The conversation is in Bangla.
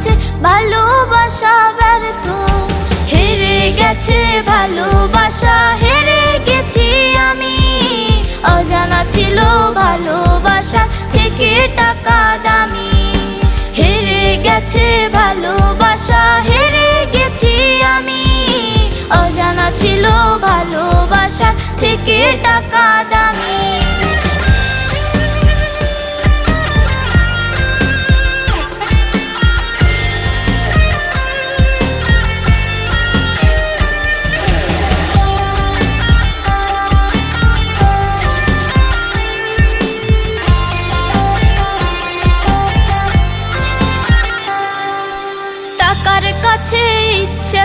কাছে ভালোবাসা ব্যর্থ। হেরে গেছে ভালোবাসা, হেরে গেছি আমি। অজানা ছিল ভালোবাসা থেকে টাকা দামি। হেরে গেছে ভালোবাসা, হেরে গেছি আমি। অজানা ছিল ভালোবাসা থেকে টাকা দামি। টাকার কাছে ইচ্ছে